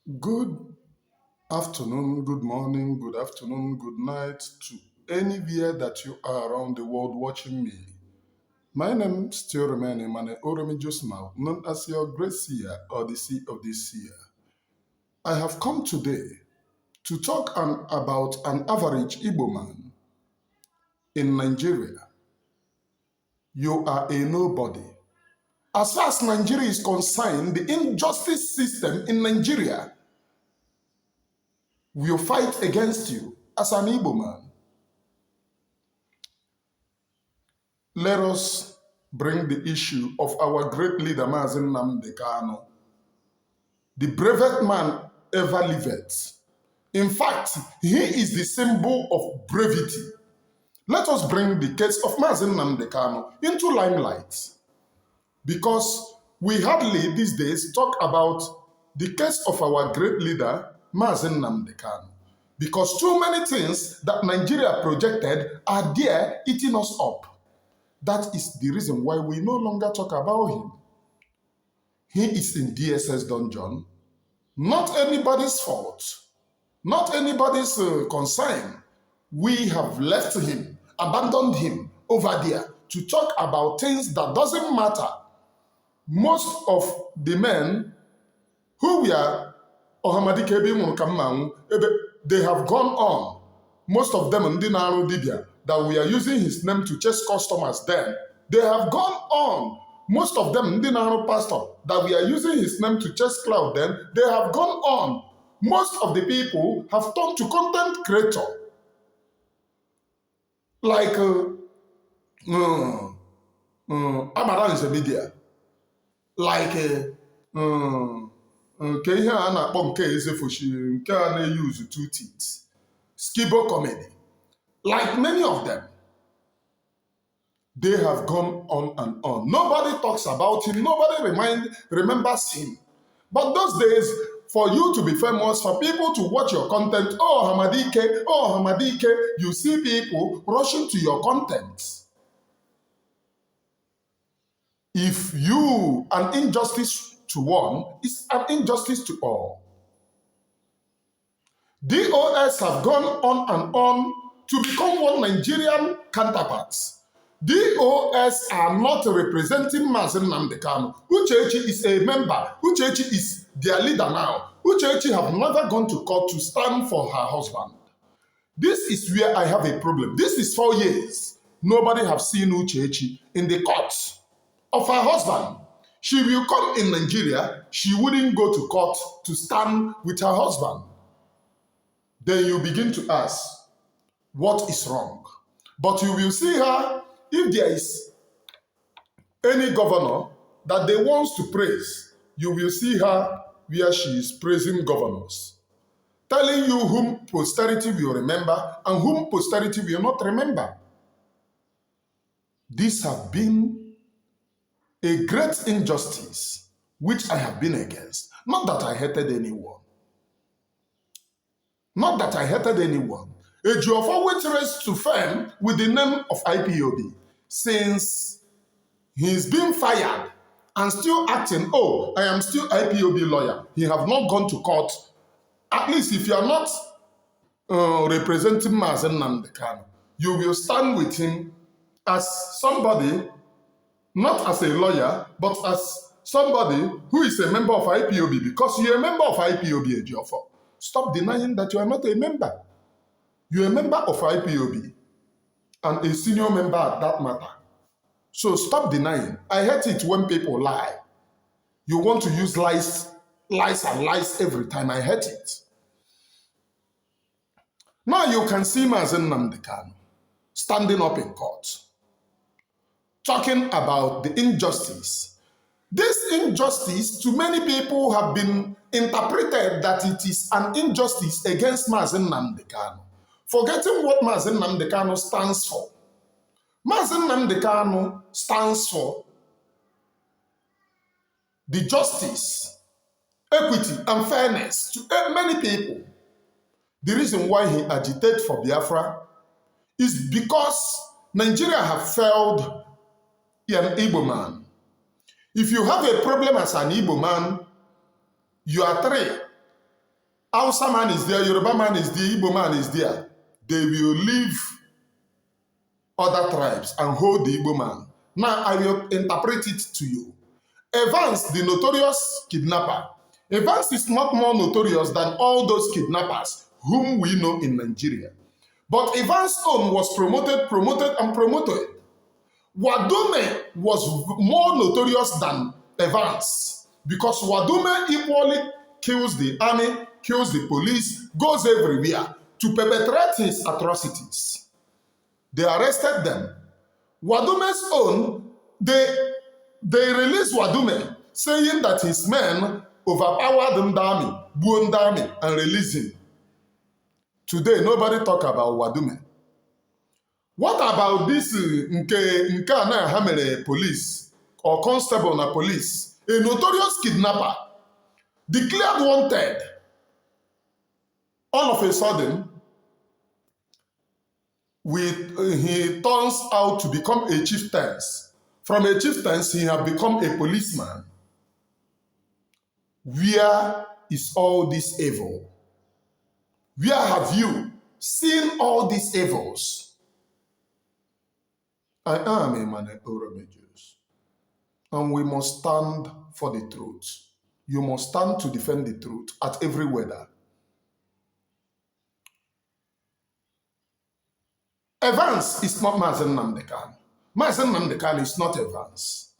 Good afternoon, good morning, good afternoon, good night to anywhere that you are around the world watching me. My name still remains Emmanuel Oremi Josmal, known as your great seer or the seer of this seer. I have come today to talk about an average Igbo man in Nigeria. You are a nobody. As far as Nigeria is concerned, the injustice system in Nigeria will fight against you as an Igbo man. Let us bring the issue of our great leader, Nnamdi Kanu, the bravest man ever lived. In fact, he is the symbol of brevity. Let us bring the case of Nnamdi Kanu into limelight, because we hardly these days talk about the case of our great leader, Nnamdi Kanu, because too many things that Nigeria projected are there eating us up. That is the reason why we no longer talk about him. He is in DSS dungeon. Not anybody's fault. Not anybody's concern. We have left him, abandoned him over there to talk about things that doesn't matter. Most of the men who were they have gone on. Most of them that we are using his name to chase customers then, they have gone on. Most of them pastor that we are using his name to chase cloud then, they have gone on. Most of the people have turned to content creator. Like Amaran is a media. Like nke ihe a na-akpọ nke ezefoshi nke a na-use two teeth. Skibo comedy. Like many of them, they have gone on and on. Nobody talks about him. Nobody remembers him. But those days, for you to be famous, for people to watch your content, oh, Hamadike, you see people rushing to your content. If you, an injustice to one is an injustice to all. DOS have gone on and on to become one Nigerian counterparts. DOS are not representing Nnamdi Kanu. Uchechi is a member. Uchechi is their leader now. Uchechi have never gone to court to stand for her husband. This is where I have a problem. This is 4 years. Nobody have seen Uchechi in the court of her husband. She will come in Nigeria. She wouldn't go to court to stand with her husband. Then you begin to ask, what is wrong? But you will see her, if there is any governor that they want to praise, you will see her where she is praising governors, telling you whom posterity will remember and whom posterity will not remember. These have been a great injustice which I have been against. Not that I hated anyone. Not that I hated anyone. Ejiofor which raised to fame with the name of IPOB, since he's been fired and still acting, oh, I am still IPOB lawyer. He have not gone to court. At least if you are not representing Nnamdi Kanu, you will stand with him as somebody, not as a lawyer, but as somebody who is a member of IPOB, because you're a member of IPOB, Ejiofor. Stop denying that you are not a member. You're a member of IPOB and a senior member at that matter. So stop denying. I hate it when people lie. You want to use lies and lies every time. I hate it. Now you can see Nnamdi Kanu standing up in court, talking about the injustice. This injustice, to many people, have been interpreted that it is an injustice against Nnamdi Kanu, forgetting what Nnamdi Kanu stands for. Nnamdi Kanu stands for the justice, equity, and fairness to many people. The reason why he agitated for Biafra is because Nigeria have failed an Igbo man. If you have a problem as an Igbo man, you are three. Hausa man is there, Yoruba man is there, Igbo man is there. They will leave other tribes and hold the Igbo man. Now, I will interpret it to you. Evans, the notorious kidnapper, Evans is not more notorious than all those kidnappers whom we know in Nigeria. But Evans' own was promoted, and promoted. Wadume was more notorious than Evans because Wadume equally kills the army, kills the police, goes everywhere to perpetrate his atrocities. They arrested them. Wadume's own, they released Wadume, saying that his men overpowered Ndami, buo Ndami, and released him. Today, nobody talk about Wadume. What about this nke na hamere police or constable na police, a notorious kidnapper, declared wanted? All of a sudden, he turns out to become a chieftain. From a chieftain, he has become a policeman. Where is all this evil? Where have you seen all these evils? I am a man of Jews, and we must stand for the truth. You must stand to defend the truth at every weather. Evans is not Nnamdi Kanu. Nnamdi Kanu is not Evans.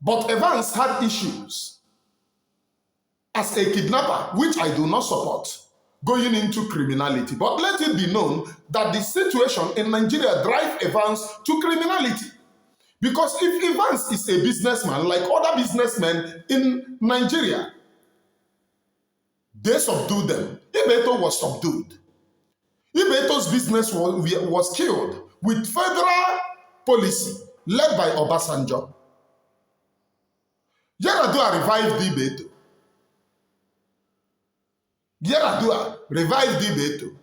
But Evans had issues as a kidnapper, which I do not support, going into criminality. But let it be known that the situation in Nigeria drives Evans to criminality. Because if Evans is a businessman, like other businessmen in Nigeria, they subdued them. Ibeto was subdued. Ibeto's business was killed with federal policy led by Obasanjo. Yaradua revived Ibeto. Yaradua revived Ibeto.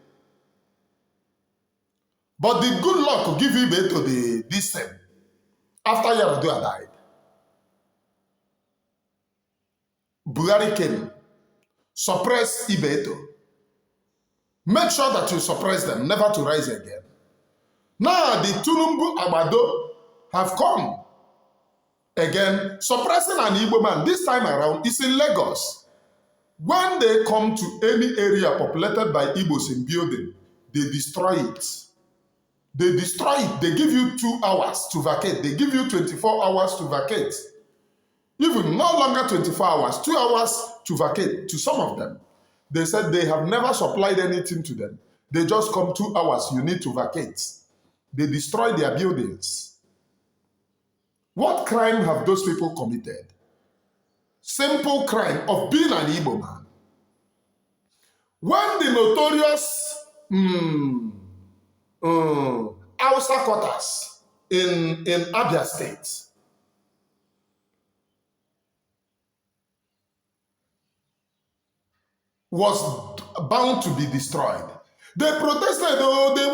But the good luck to give Ibeto this thing after Yaradua died. Buhari came, suppressed Ibeto. Make sure that you suppress them, never to rise again. Now the Tulumbu Abado have come again, suppressing an Igbo man. This time around, it's in Lagos. When they come to any area populated by Igbos in building, they destroy it. They destroy it. They give you 2 hours to vacate. They give you 24 hours to vacate. Even no longer 24 hours, 2 hours to vacate to some of them. They said they have never supplied anything to them. They just come 2 hours, you need to vacate. They destroy their buildings. What crime have those people committed? Simple crime of being an Igbo man. When the notorious Hausa quarters in Abia State was bound to be destroyed, they protested, oh, they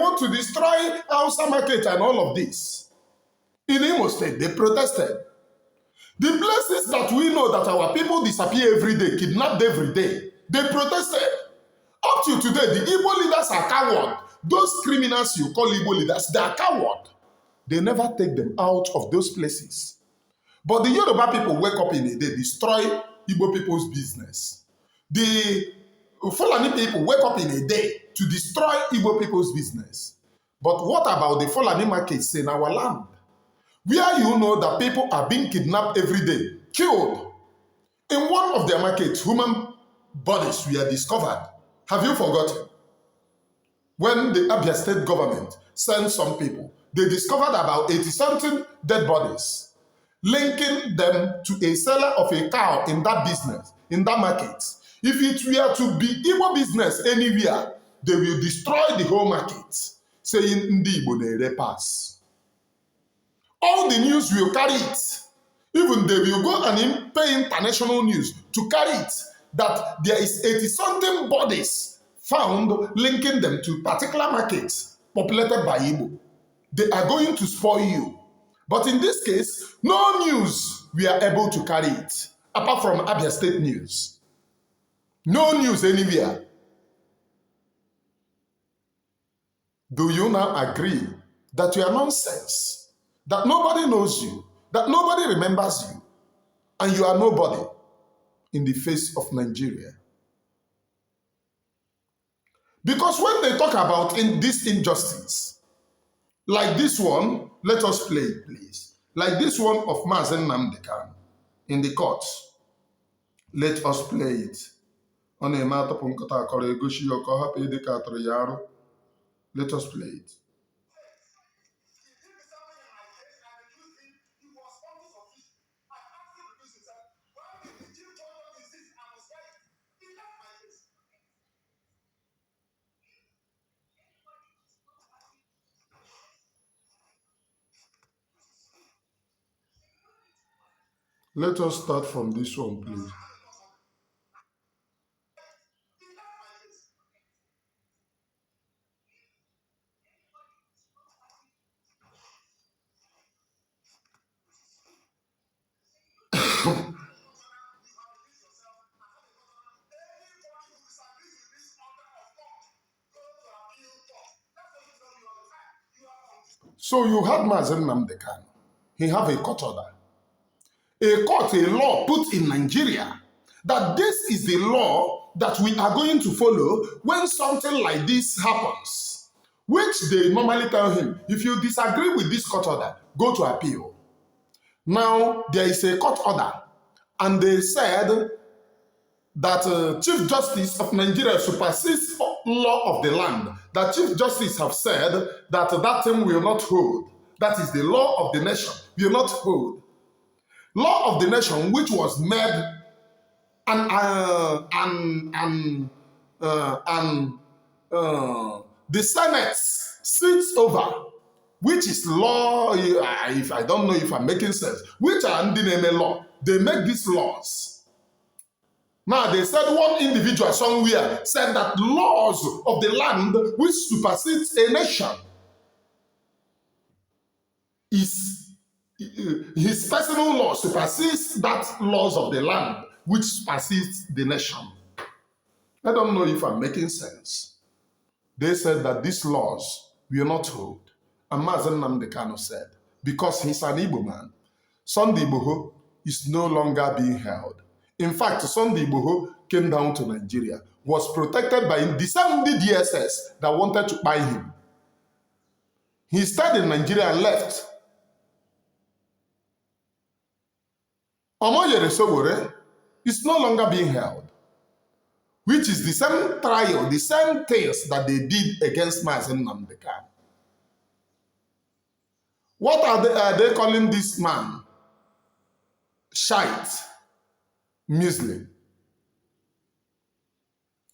want to destroy Hausa market and all of this. In Imo State, they protested. The places that we know that our people disappear every day, kidnapped every day, they protested. Up to today, the Igbo leaders are coward. Those criminals you call Igbo leaders, they are coward. They never take them out of those places. But the Yoruba people wake up in a day, destroy Igbo people's business. The Fulani people wake up in a day to destroy Igbo people's business. But what about the Fulani markets in our land? Where you know that people are being kidnapped every day, killed. In one of their markets, human bodies were discovered. Have you forgotten? When the Abia State government sent some people, they discovered about 80-something dead bodies, linking them to a seller of a cow in that business, in that market. If it were to be Igbo business anywhere, they will destroy the whole market, saying Ndigbo they pass. All the news will carry it. Even they will go and pay international news to carry it, that there is 80-something bodies found linking them to particular markets populated by Igbo. They are going to spoil you. But in this case, no news we are able to carry it, apart from Abia State news. No news anywhere. Do you now agree that you are nonsense? That nobody knows you? That nobody remembers you? And you are nobody in the face of Nigeria? Because when they talk about this injustice, like this one, let us play it, please. Like this one of Mazen Nnamdi Kanu in the courts. Let us play it. Let us play it. Let us start from this one, please. So you had Mazen Nnamdi Kanu. He have a court order. A law put in Nigeria that this is the law that we are going to follow when something like this happens, which they normally tell him, if you disagree with this court order, go to appeal. Now, there is a court order, and they said that Chief Justice of Nigeria supersedes law of the land. That Chief Justice have said that that thing will not hold. That is the law of the nation will not hold. Law of the nation, which was made and the Senate sits over, which is law. If I don't know if I'm making sense, which are Ndineme law. They make these laws. Now they said one individual somewhere said that laws of the land which supersedes a nation is his personal law supersedes that laws of the land which supersedes the nation. I don't know if I'm making sense. They said that these laws will not hold. And Mazen Nnamdi Kanu said, because he's an Igbo man, Sunday Igboho is no longer being held. In fact, Sunday Igboho came down to Nigeria, was protected by the same DSS that wanted to buy him. He stayed in Nigeria and left. Omoyere Sowore is no longer being held, which is the same trial, the same things that they did against Mazen Nnamdi Kanu. What are they calling this man? Shite, Muslim.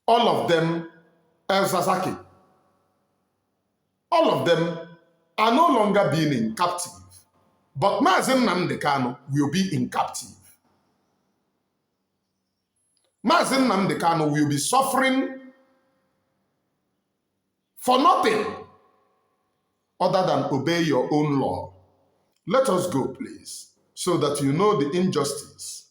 All of them, El Sasaki, all of them are no longer being in captive. But Mazen Nnamdi Kanu will be in captive. Mazen Nnamdi Kanu will be suffering for nothing other than obey your own law. Let us go, please, so that you know the injustice.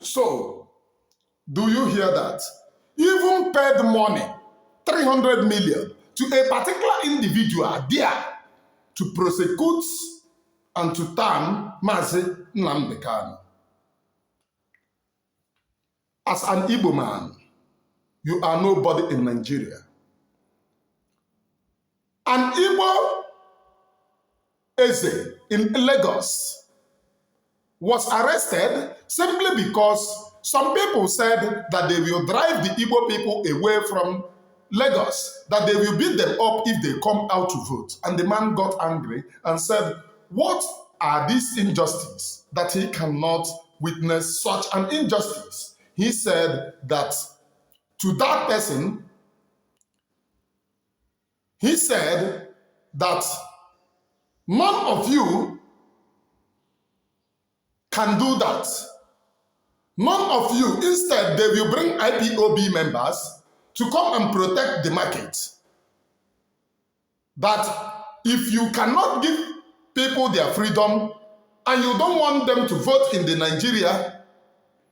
So, do you hear that? Even paid money, 300 million, to a particular individual there to prosecute and to turn Mazi Nnamdi Kanu. As an Igbo man, you are nobody in Nigeria. An Igbo Eze in Lagos was arrested simply because some people said that they will drive the Igbo people away from Lagos, that they will beat them up if they come out to vote. And the man got angry and said, what are these injustices that he cannot witness such an injustice? He said that to that person, he said that none of you can do that. None of you. Instead, they will bring IPOB members to come and protect the market. That if you cannot give people their freedom and you don't want them to vote in the Nigeria,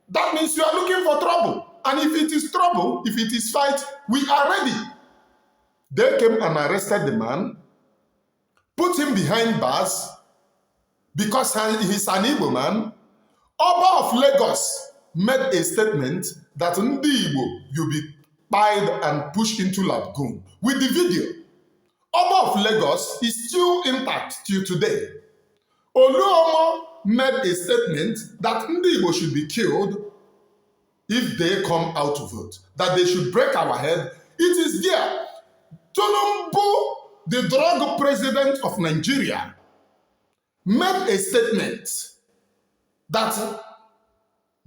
that means you are looking for trouble. And if it is trouble, if it is fight, we are ready. They came and arrested the man, put him behind bars because he's an Igbo man. Oba of Lagos made a statement that Ndigbo will be pied and pushed into lagoon. With the video, Oba of Lagos is still intact till today. Oluomo made a statement that Ndigbo should be killed if they come out to vote, that they should break our head. It is there. Tinubu, the drug president of Nigeria, made a statement that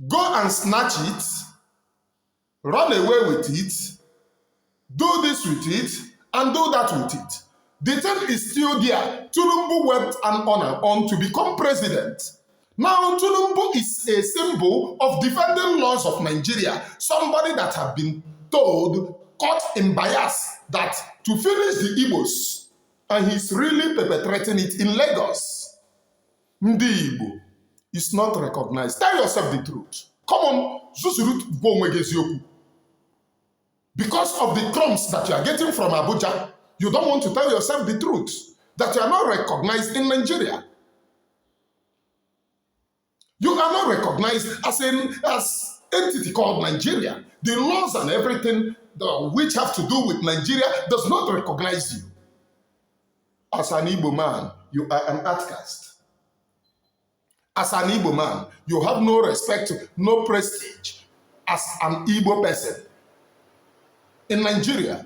go and snatch it, run away with it, do this with it, and do that with it. The thing is still there. Tinubu went on to become president. Now, Tinubu is a symbol of defending laws of Nigeria. Somebody that have been told, caught in bias, that to finish the Igbos, and he's really perpetrating it in Lagos. Ndigbo is not recognized. Tell yourself the truth. Come on, because of the crumbs that you are getting from Abuja, you don't want to tell yourself the truth, that you are not recognized in Nigeria. You are not recognized as entity called Nigeria. The laws and everything which have to do with Nigeria does not recognize you. As an Igbo man, you are an outcast. As an Igbo man, you have no respect, no prestige as an Igbo person. In Nigeria,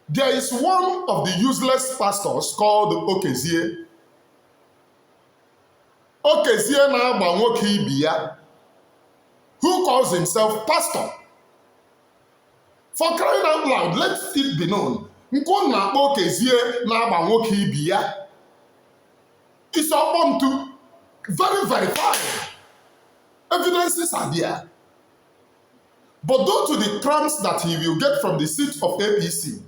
there is one of the useless pastors called Okezie. Okezie na-agba nwoke ibi ya, who calls himself pastor. For crying out loud, let it be known. Nkwo na-akpọ Okezie na-agba nwoke ibi ya. It's up to very verified. Evidences are there. But due to the crumbs that he will get from the seat of APC,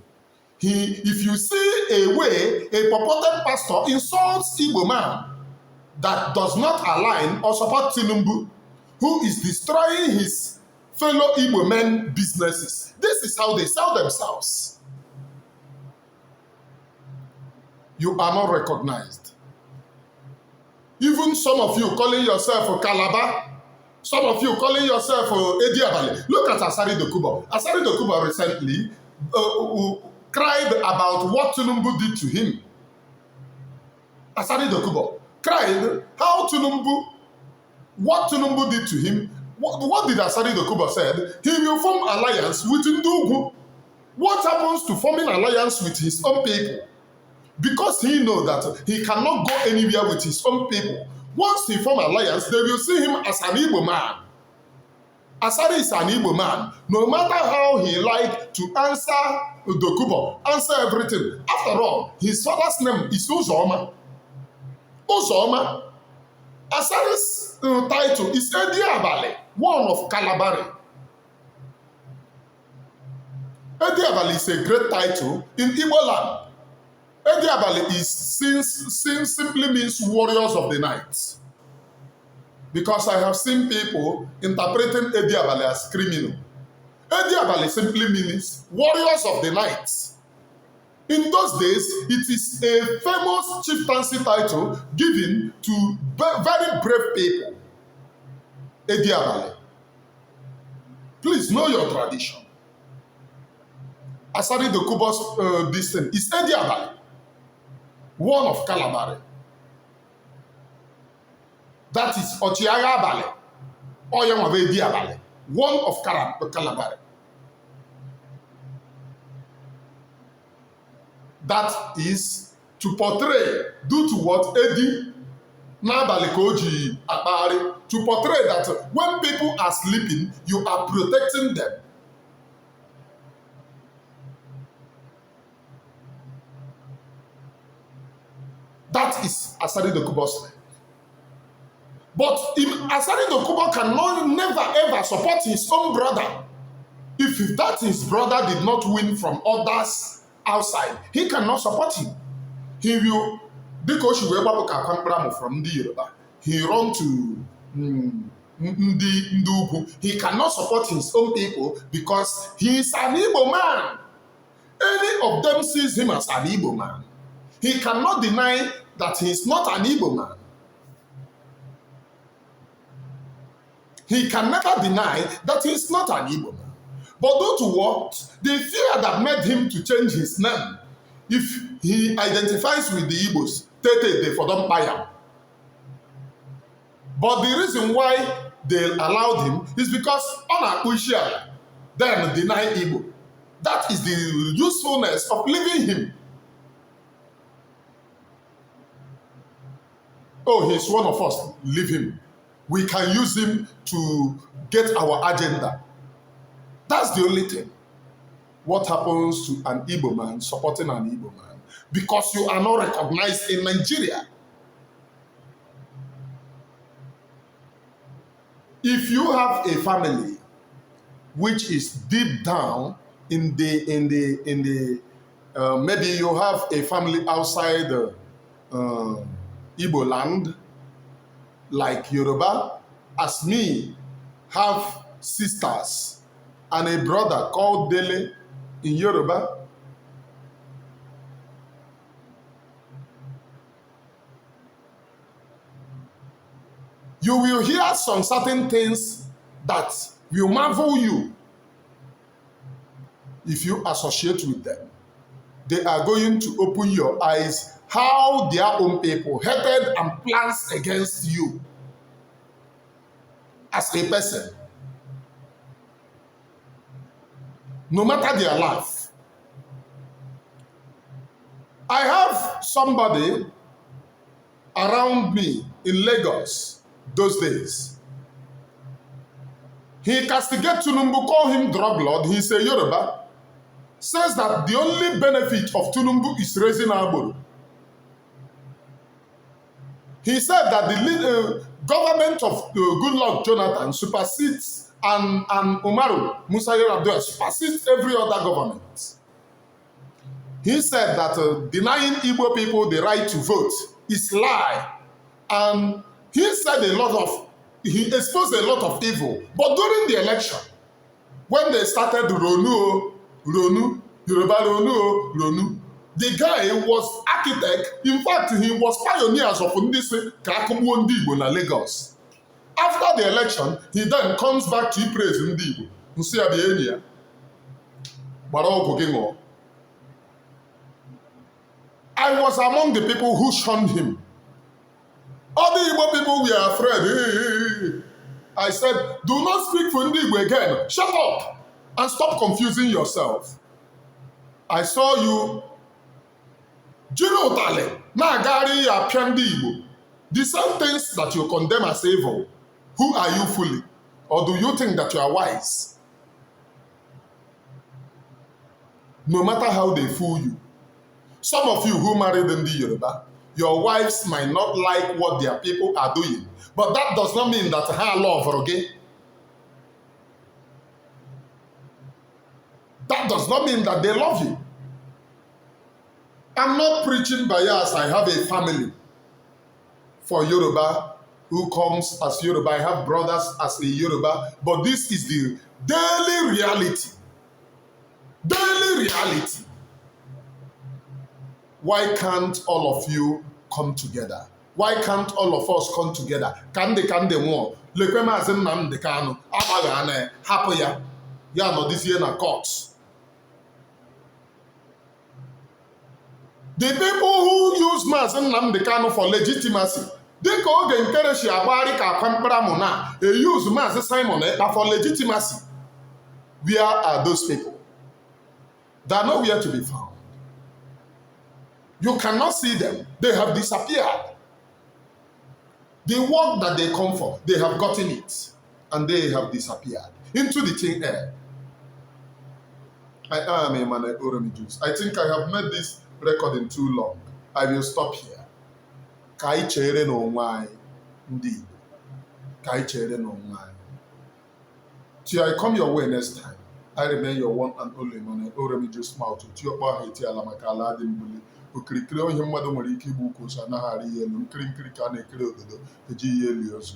if you see a way a purported pastor insults Igbo man that does not align or support Tinubu, who is destroying his fellow Igbo men businesses, this is how they sell themselves. You are not recognized. Even some of you calling yourself a Calabar, some of you calling yourself Edi Abale. Look at Asari Dokubo. Asari Dokubo recently cried about what Tinubu did to him. Asari Dokubo cried what Tinubu did to him. What did Asari Dokubo said? He will form alliance with Ndigbo. What happens to forming alliance with his own people? Because he knows that he cannot go anywhere with his own people. Once he form alliance, they will see him as an Igbo man. Asari is an Igbo man. No matter how he like to answer Dokubo, answer everything. After all, his father's name is Uzoma. Uzoma, Asari's title is Edi Abale, one of Calabari. Edi Abale is a great title in Igbo land. Edi Abale is simply means warriors of the night. Because I have seen people interpreting Edi Abale as criminal. Edi Abale simply means warriors of the night. In those days, it is a famous chieftaincy title given to very brave people. Edi Abale. Please know your tradition. Asari Dokubo's this thing is Edi Abale, one of Calabari. That is Ochiagha Abale, Oyam of Edi Abale, one of Calabari. That is to portray, due to what Edi Nabali Koji Abari, to portray that when people are sleeping, you are protecting them. That is Asari Dokubo's name. But if Asari Dokubo cannot never ever support his own brother, if that his brother did not win from others outside, he cannot support him. He will, because from the Yoruba, he run to Ndigbo. He cannot support his own people because he is an Igbo man. Any of them sees him as an Igbo man. He cannot deny that he is not an Igbo man. He can never deny that he is not an Igbo man. But due to what? The fear that made him to change his name. If he identifies with the Igbos, they for them buy him. But the reason why they allowed him is because on Akushia, then deny Igbo. That is the usefulness of leaving him. Oh, he's one of us, leave him. We can use him to get our agenda. That's the only thing. What happens to an Igbo man supporting an Igbo man? Because you are not recognized in Nigeria. If you have a family which is deep down in the maybe you have a family outside Igbo land, like Yoruba, as me, have sisters and a brother called Dele in Yoruba. You will hear some certain things that will marvel you if you associate with them. They are going to open your eyes how their own people hated and plans against you as a person. No matter their life. I have somebody around me in Lagos those days. He castigated Tinubu, call him drug lord. He's a Yoruba. Says that the only benefit of Tinubu is raising Agboro. He said that the government of Goodluck Jonathan supersedes and Umaru Musa Yar'Adua supersedes every other government. He said that denying Igbo people the right to vote is lie. And he said he exposed a lot of evil. But during the election, when they started Ronu, Yoruba Ronu, the guy was architect. In fact, he was pioneers of Ndisi Kakumwo Ndigbo na Lagos. After the election, he then comes back to praise Ndigbo. I was among the people who shunned him. All the Igbo people were afraid. I said, do not speak for Ndigbo again. Shut up and stop confusing yourself. I saw you. The same things that you condemn as evil, who are you fully? Or do you think that you are wise? No matter how they fool you. Some of you who married in the Yoruba, Your wives might not like what their people are doing, but that does not mean that ha love again. That does not mean that they love you. I'm not preaching bias. I have a family for Yoruba who comes as Yoruba. I have brothers as a Yoruba, but this is the daily reality. Daily reality. Why can't all of you come together? Why can't all of us come together? Kande nwo lekwe Maazị Nnamdi Kanu agbaghị ana hapụ ya ya nọdịzie na court. The people who use Maazị Nnamdi Kanu for legitimacy, dịka oge nkerechi agbagharị ka akwa mkparamụ na use Maazị Simon Ekpa for legitimacy. Where are those people? They are nowhere to be found. You cannot see them. They have disappeared. The work that they come for, they have gotten it, and they have disappeared into the thin air. I am a man of Oromi Jews. I think I have made this recording too long. I will stop here. Ka anyị chere n'onwe anyị ndị Igbo. Ka anyị chere n'onwe anyị. Till I come your way next time, I remain your one and only man, Oromi Jews mouth. Tiokpa ha eti ala maka ala dị mbuli. Okirikiri onye mmadụ nwere ike igbu ukwu osu anaghị arị elu nkiri ka a na-ekiri obodo eji ihe eli ozu.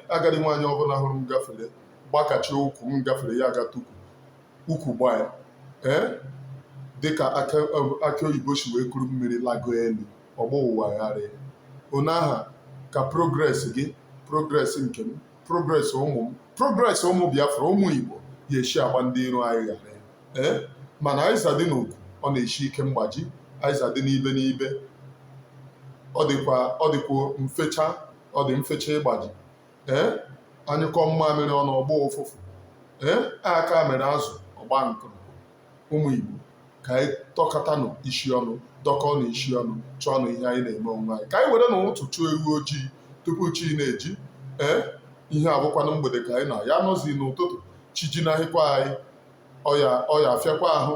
Agadi nwaanyị ọbụla hụrụ m gafere gbakachi ụkwụ m gafere ya aga tupu ukwu gbaa ya. Dịka aki oyibo si wee kuru mmiri lago elu ọgbọ ụwa gharị. Ona aha ka progress gị, progress nke m, progress ụmụ m, progress ụmụ Biafra, ụmụ Igbo ya eshi agba ndị iro anyị ghara. Mana Aịza dị n'okwu ọ na-eshi ike mgbaji, Aịza dị n'ibe ọ dịkwa mfecha, ọ dị mfecha ịgbaji. Anyụkọ mmamịrị ọnụ ọgbọ ụfụfụ. Aka mere azụ ọgba nkụrụ. Ụmụ Igbo ka anyị tọkọtanụ isi ọnụ, dọkọ na isi ọnụ, chọọ na ihe anyị na-eme onwe anyị. Ka anyị were n'ụtụ chụọ ewu ojii tupu chi na-eji. Ihe abụkwanụ mgbede ka anyị na ya nọzi n'ụtụtụ chi ji n'ahịkwa anyị. Ọya afịakwa ahụ,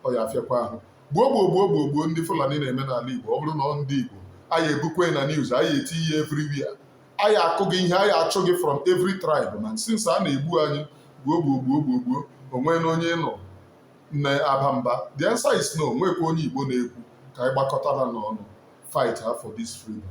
ọya afịakwa ahụ. Gbuo ndị Fulani na-eme n'ala Igbo. Ọ bụrụ na ọ ndị Igbo, anyị ebukwe na news, anyị eti ihe everywhere. Anyị akụ gị ihe, anyị achụ gị from every tribe. Man, since a na-egbu anyị gbuo onwe na onye nọ na-aba mba. The answer is no. Nwekwa onye Igbo na-ekwu ka anyị gbakọtara n'ọnụ fight for this freedom.